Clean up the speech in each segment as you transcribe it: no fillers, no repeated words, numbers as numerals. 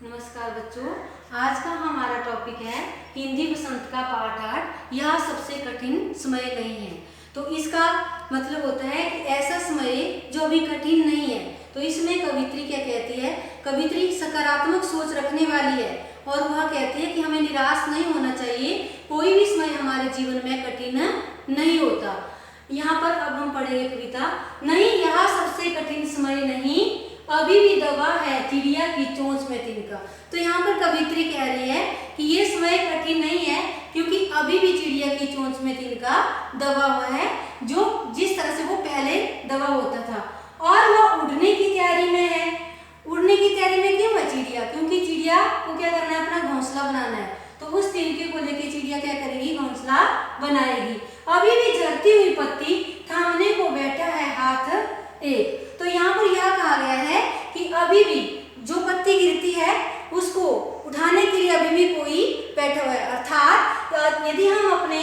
नमस्कार बच्चों, आज का हमारा टॉपिक है हिंदी वसंत का पाठ 8। यह सबसे कठिन समय नहीं है। तो इसका मतलब होता है कि ऐसा समय जो अभी कठिन नहीं है। तो इसमें कवित्री क्या कहती है? कवित्री सकारात्मक सोच रखने वाली है और वह कहती है कि हमें निराश नहीं होना चाहिए। कोई भी समय हमारे जीवन में कठिन नहीं होता। यहाँ पर अब हम पढ़ेंगे कविता। नहीं, यह सबसे कठिन समय नहीं, अभी भी दबा है चिड़िया की चोंच में तिनका। तो यहाँ पर कवित्री कह रही है कि ये समय कठिन नहीं है, क्योंकि अभी भी चिड़िया की चोंच में तिनका दबा हुआ है, जो जिस तरह से वो पहले दबा होता था, और वह उड़ने की तैयारी में है। उड़ने की तैयारी में क्यों है चिड़िया? क्योंकि चिड़िया को क्या करना है? अपना घोंसला बनाना है। तो उस तिनके को लेकर चिड़िया क्या करेगी? घोंसला बनाएगी। अभी भी झरती हुई पत्ती थामने को बैठा है हाथ एक। तो यहाँ पर यह कहा गया है कि अभी भी जो पत्ती गिरती है उसको उठाने के लिए अभी भी कोई बैठा हुआ है। अर्थात यदि हम अपने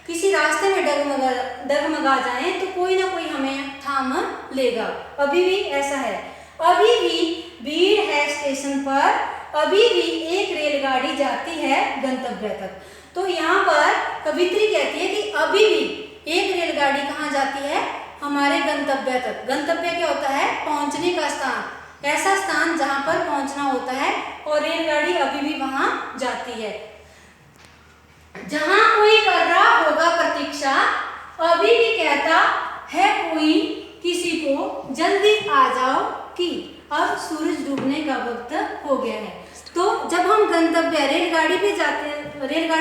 किसी रास्ते में डगमगा जाएं तो कोई ना कोई हमें थाम लेगा। अभी भी ऐसा है। अभी भी भीड़ है स्टेशन पर, अभी भी एक रेलगाड़ी जाती है गंतव्य तक। तो यहाँ पर कवित्री कहती है कि अभी भी एक रेलगाड़ी कहाँ जाती है? हमारे गंतव्य तक। गंतव्य क्या होता है? पहुंचने का स्थान, ऐसा स्थान जहां पर पहुंचना होता है, और रेलगाड़ी अभी भी वहां जाती है। जहां कोई कर रहा होगा प्रतीक्षा, अभी भी कहता है कोई किसी को जल्दी आ जाओ कि अब सूरज डूबने का वक्त हो गया है। तो जब हम गंतव्य रेलगाड़ी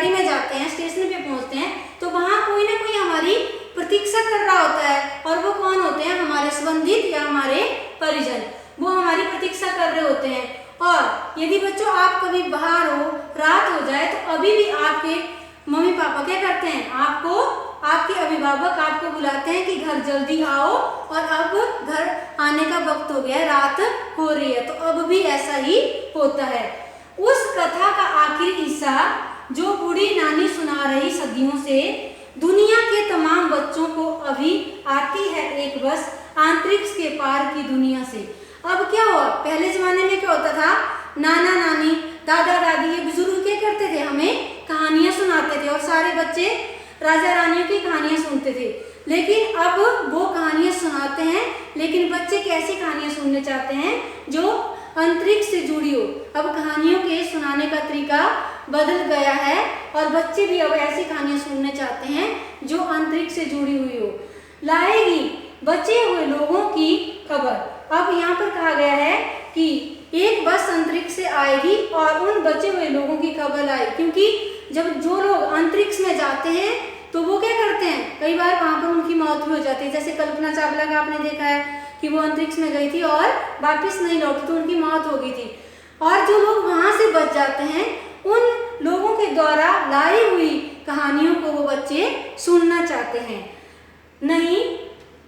में जाते हैं, स्टेशन पे पहुंचते हैं, तो वहां कोई ना कोई हमारी प्रतीक्षा कर रहा होता है। और वो कौन होते हैं? हमारे संबंधित या हमारे परिजन। वो हमारी प्रतीक्षा कर रहे होते हैं। और यदि बच्चों आप कभी बाहर हो, रात हो जाए, तो अभी भी आपके मम्मी पापा क्या करते हैं? आपके अभिभावक आपको बुलाते हैं कि घर जल्दी आओ, और अब घर आने का वक्त हो गया, रात हो रही है। तो अब भी ऐसा ही होता है। उस कथा का आखिरी हिस्सा जो बूढ़ी नानी सुना रही सदियों से, दुनिया के तमाम बच्चों को अभी आती है एक बस अंतरिक्ष के पार की दुनिया से। अब क्या हुआ? पहले जमाने में क्या होता था? नाना नानी, दादा दादी, ये बुजुर्ग क्या करते थे? हमें कहानियां सुनाते थे, और सारे बच्चे राजा रानियों की कहानियां सुनते थे। लेकिन अब वो कहानियां सुनाते हैं, लेकिन बच्चे कैसी कहानियां सुनने चाहते हैं? जो अंतरिक्ष से जुड़ी हो। अब कहानियों के सुनाने का तरीका बदल गया है, और बच्चे भी अब ऐसी कहानियां सुनने चाहते हैं जो अंतरिक्ष से जुड़ी हुई हो। लाएगी बचे हुए लोगों की खबर। अब यहाँ पर कहा गया है कि एक बस अंतरिक्ष से आएगी और उन बचे हुए लोगों की खबर लाएगी, क्योंकि जब जो लोग अंतरिक्ष में जाते हैं तो वो क्या करते हैं? कई बार वहां पर उनकी मौत भी हो जाती है। जैसे कल्पना चावला का आपने देखा है कि वो अंतरिक्ष में गई थी और वापस नहीं लौटी, तो उनकी मौत हो गई थी। और जो लोग वहां से बच जाते हैं, उन लोगों के द्वारा लाई हुई कहानियों को वो बच्चे सुनना चाहते हैं। नहीं,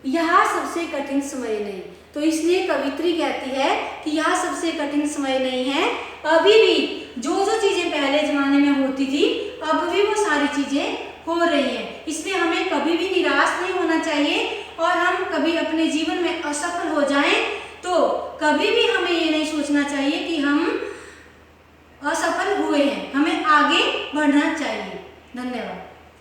यह सबसे कठिन समय नहीं। तो इसलिए कवित्री कहती है कि यह सबसे कठिन समय नहीं है। अभी भी जो जो चीजें पहले जमाने में होती थी, अब भी वो सारी चीजें हो रही हैं। इसलिए हमें कभी भी निराश नहीं होना चाहिए। और हम कभी अपने जीवन में असफल हो जाएं तो कभी भी हमें ये नहीं सोचना चाहिए कि हम असफल हुए हैं। हमें आगे बढ़ना चाहिए। धन्यवाद।